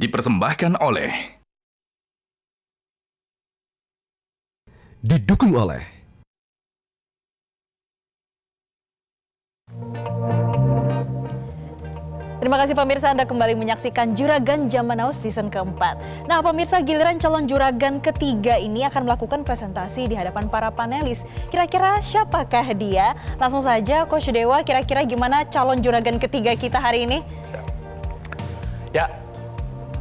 dipersembahkan oleh didukung oleh Terima kasih pemirsa, Anda kembali menyaksikan Juragan Zaman Now season keempat. Nah pemirsa, giliran calon juragan ketiga ini akan melakukan presentasi di hadapan para panelis. Kira-kira siapakah dia? Langsung saja Coach Dewa, kira-kira gimana calon juragan ketiga kita hari ini? Ya,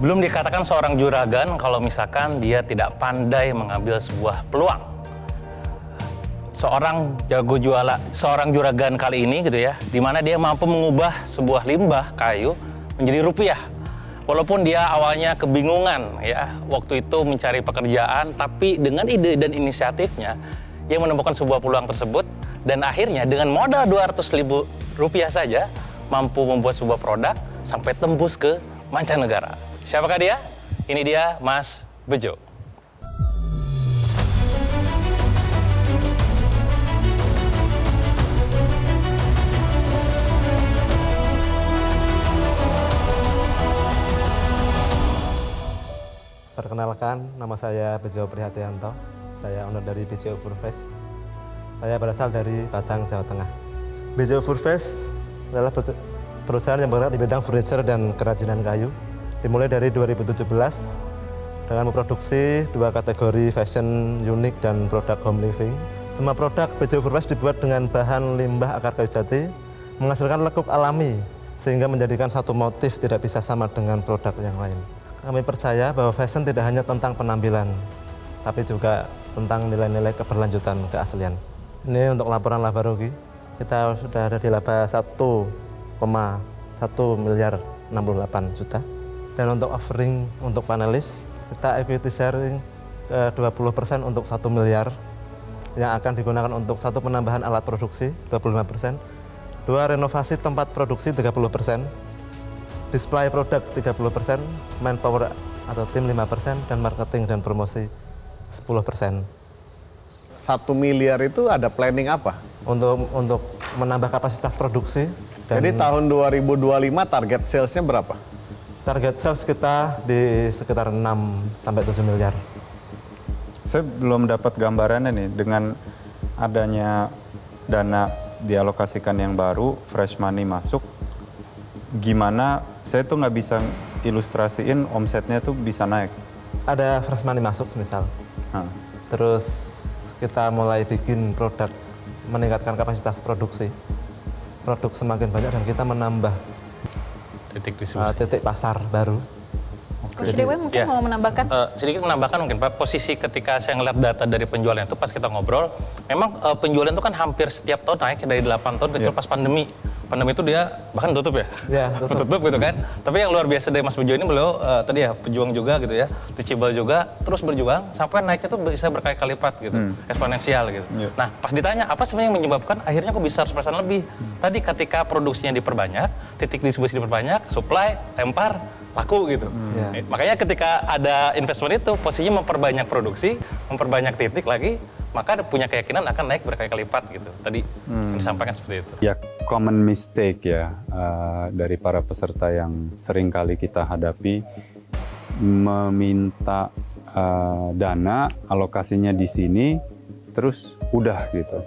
belum dikatakan seorang juragan kalau misalkan dia tidak pandai mengambil sebuah peluang. Seorang juragan kali ini gitu ya, di mana dia mampu mengubah sebuah limbah kayu menjadi rupiah. Walaupun dia awalnya kebingungan ya, waktu itu mencari pekerjaan, tapi dengan ide dan inisiatifnya, dia menemukan sebuah peluang tersebut dan akhirnya dengan modal 200.000 rupiah saja mampu membuat sebuah produk sampai tembus ke mancanegara. Siapakah dia? Ini dia Mas Bejo. Perkenalkan, nama saya Bejo Prihatianto. Saya owner dari BJO Furfresh. Saya berasal dari Batang, Jawa Tengah. BJO Furfresh adalah perusahaan yang bergerak di bidang furniture dan kerajinan kayu. Dimulai dari 2017 dengan memproduksi 2 kategori fashion unik dan produk home living. Semua produk BJO Furfresh dibuat dengan bahan limbah akar kayu jati, menghasilkan lekuk alami sehingga menjadikan satu motif tidak bisa sama dengan produk yang lain. Kami percaya bahwa fashion tidak hanya tentang penampilan, tapi juga tentang nilai-nilai keberlanjutan keaslian. Ini untuk laporan laba rugi, kita sudah ada di laba 1,1 miliar 68 juta. Dan untuk offering untuk panelis, kita equity sharing 20% untuk 1 miliar yang akan digunakan untuk 1 penambahan alat produksi 25%, 2 renovasi tempat produksi 30%, display produk 30%, manpower atau tim 5%, dan marketing dan promosi 10%. 1 miliar itu ada planning apa? Untuk menambah kapasitas produksi. Jadi tahun 2025 target salesnya berapa? Target sales kita di sekitar 6-7 miliar. Saya belum dapat gambarannya nih, dengan adanya dana dialokasikan yang baru, fresh money masuk, gimana saya tuh nggak bisa ilustrasiin omsetnya tuh bisa naik. Ada fresh money masuk semisal. Terus kita mulai bikin produk, meningkatkan kapasitas produksi. Produk semakin banyak dan kita menambah titik pasar baru. Coach Dewa mungkin mau menambahkan? Sedikit menambahkan mungkin Pak, posisi ketika saya ngeliat data dari penjualan itu pas kita ngobrol, memang penjualan itu kan hampir setiap tahun naik dari 8 tahun kecuali pas pandemi. Pandemi itu dia bahkan tutup ya? Ya, tutup gitu kan. Tapi yang luar biasa dari Mas Bejo ini beliau tadi ya pejuang juga gitu ya, teachable juga, terus berjuang sampai naiknya tuh bisa berkali-kali lipat gitu, eksponensial gitu. Nah pas ditanya apa sebenarnya yang menyebabkan akhirnya kok bisa 100% lebih? Tadi ketika produksinya diperbanyak, titik distribusi diperbanyak, supply, lempar, laku gitu. Makanya ketika ada investment itu, posisinya memperbanyak produksi, memperbanyak titik lagi, maka punya keyakinan akan naik berkali-kali lipat gitu. Tadi yang disampaikan seperti itu. Ya, common mistake ya dari para peserta yang sering kali kita hadapi, meminta dana, alokasinya di sini, terus udah gitu.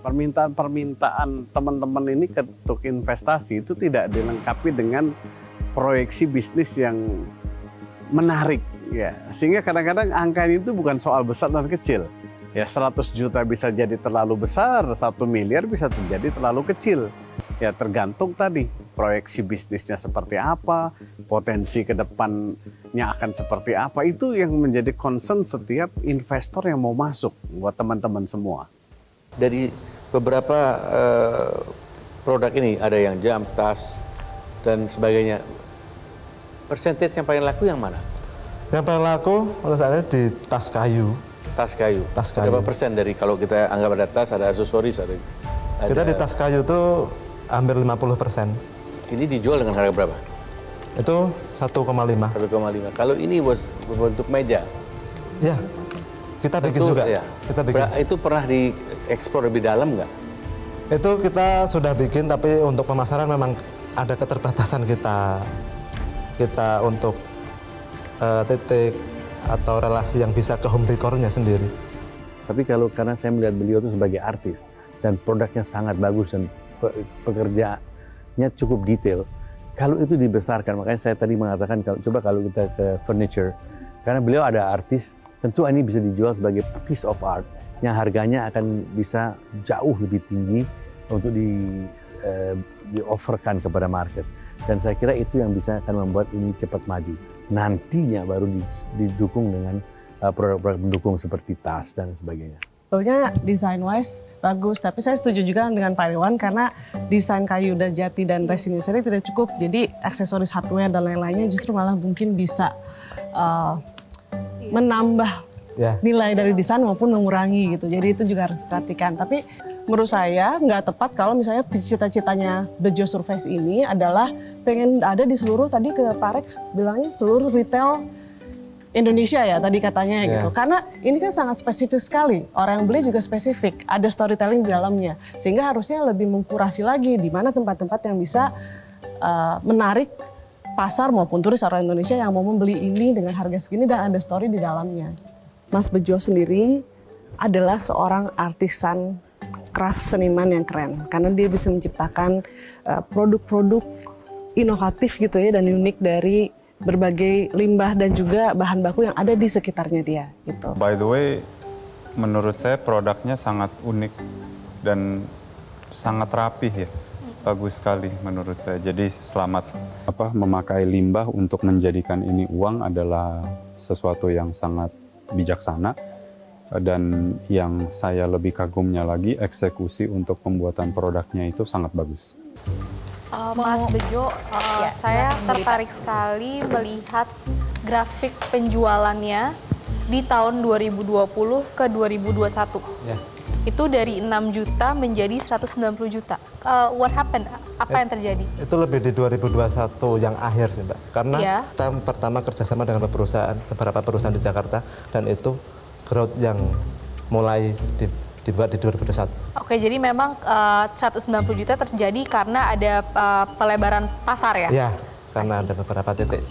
Permintaan teman-teman ini untuk investasi itu tidak dilengkapi dengan proyeksi bisnis yang menarik ya, sehingga kadang-kadang angka itu bukan soal besar dan kecil ya. 100 juta bisa jadi terlalu besar, 1 miliar bisa terjadi terlalu kecil ya, tergantung tadi proyeksi bisnisnya seperti apa, potensi ke depannya akan seperti apa. Itu yang menjadi concern setiap investor yang mau masuk buat teman-teman semua. Dari beberapa produk ini ada yang jam, tas dan sebagainya, persentage yang paling laku yang mana? Yang paling laku untuk saat ini di tas kayu. Tas kayu. Berapa persen dari kalau kita anggap ada tas, ada aksesoris, ada kita di tas kayu itu hampir 50%. Ini dijual dengan harga berapa? Itu 1,5. 1,5. Kalau ini berbentuk meja? Ya, kita bikin juga. Ya. Kita bikin. Itu pernah dieksplor lebih dalam nggak? Itu kita sudah bikin, tapi untuk pemasaran memang ada keterbatasan kita untuk titik atau relasi yang bisa ke home decornya sendiri. Tapi karena saya melihat beliau itu sebagai artis dan produknya sangat bagus dan pekerjaannya cukup detail. Kalau itu dibesarkan, makanya saya tadi mengatakan kalau kita ke furniture, karena beliau ada artis, tentu ini bisa dijual sebagai piece of art yang harganya akan bisa jauh lebih tinggi untuk di-offerkan kepada market. Dan saya kira itu yang bisa akan membuat ini cepat maju. Nantinya baru didukung dengan produk-produk pendukung seperti tas dan sebagainya. Sebetulnya design wise bagus, tapi saya setuju juga dengan Pak Irwan karena desain kayu dan jati dan resin sendiri tidak cukup. Jadi aksesoris hardware dan lain-lainnya justru malah mungkin bisa menambah nilai dari desain maupun mengurangi gitu. Jadi itu juga harus diperhatikan. Tapi menurut saya nggak tepat kalau misalnya cita-citanya Bejo Surface ini adalah pengen ada di seluruh, tadi ke Pak Rex bilangnya seluruh retail Indonesia ya tadi katanya gitu. Karena ini kan sangat spesifik sekali. Orang yang beli juga spesifik, ada storytelling di dalamnya. Sehingga harusnya lebih mengkurasi lagi di mana tempat-tempat yang bisa menarik pasar maupun turis orang Indonesia yang mau membeli ini dengan harga segini dan ada story di dalamnya. Mas Bejo sendiri adalah seorang artisan craft seniman yang keren. Karena dia bisa menciptakan produk-produk inovatif gitu ya dan unik dari berbagai limbah dan juga bahan baku yang ada di sekitarnya dia gitu. By the way, menurut saya produknya sangat unik dan sangat rapih ya. Bagus sekali menurut saya. Jadi selamat memakai limbah untuk menjadikan ini uang adalah sesuatu yang sangat bijaksana. Dan yang saya lebih kagumnya lagi, eksekusi untuk pembuatan produknya itu sangat bagus. Mas Bejo, saya tertarik sekali melihat grafik penjualannya di tahun 2020 ke 2021. Itu dari 6 juta menjadi 190 juta. What happened? Apa yang terjadi? Itu lebih di 2021 yang akhir sih Mbak. Karena kita pertama kerjasama dengan beberapa perusahaan di Jakarta dan itu growth yang mulai dibuat di 2021. Oke, jadi memang 190 juta terjadi karena ada pelebaran pasar ya? Iya, karena ada beberapa titik.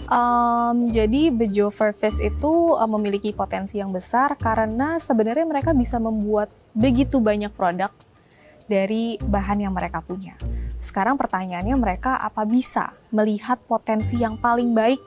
Jadi Bejo Surface itu memiliki potensi yang besar karena sebenarnya mereka bisa membuat begitu banyak produk dari bahan yang mereka punya. Sekarang pertanyaannya mereka apa bisa melihat potensi yang paling baik,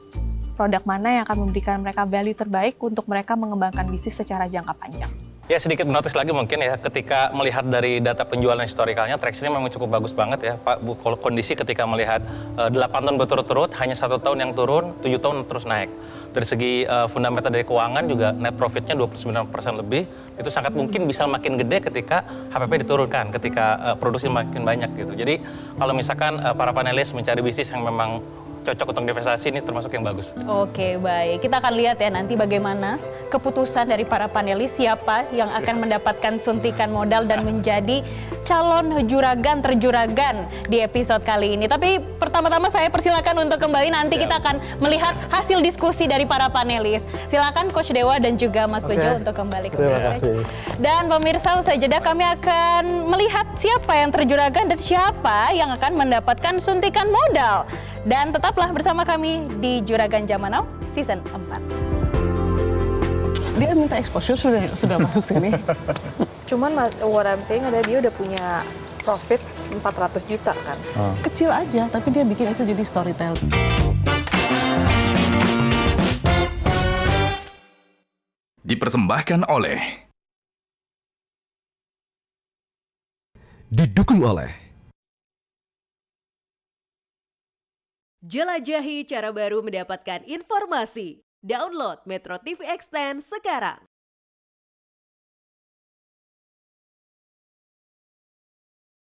produk mana yang akan memberikan mereka value terbaik untuk mereka mengembangkan bisnis secara jangka panjang. Ya sedikit notice lagi mungkin ya, ketika melihat dari data penjualan historikalnya, traction-nya memang cukup bagus banget ya Pak. Kondisi ketika melihat 8 tahun berturut-turut, hanya 1 tahun yang turun, 7 tahun terus naik. Dari segi fundamental dari keuangan juga net profit-nya 29% lebih, itu sangat mungkin bisa makin gede ketika HPP diturunkan, ketika produksi makin banyak gitu. Jadi kalau misalkan para panelis mencari bisnis yang memang cocok untuk investasi, ini termasuk yang bagus. Oke, baik. Kita akan lihat ya nanti bagaimana keputusan dari para panelis, siapa yang akan mendapatkan suntikan modal dan menjadi calon juragan terjuragan di episode kali ini. Tapi pertama-tama saya persilakan untuk kembali, nanti kita akan melihat hasil diskusi dari para panelis. Silakan Coach Dewa dan juga Mas Bejo untuk kembali ke stage. Dan pemirsa, usai jeda kami akan melihat siapa yang terjuragan dan siapa yang akan mendapatkan suntikan modal. Dan tetaplah bersama kami di Juragan Zaman Now Season 4. Dia minta exposure sudah masuk sini. Cuman what I'm saying ada dia udah punya profit 400 juta kan. Kecil aja, tapi dia bikin itu jadi storytelling. Dipersembahkan oleh, didukung oleh jelajahi cara baru mendapatkan informasi. Download Metro TV Extend sekarang.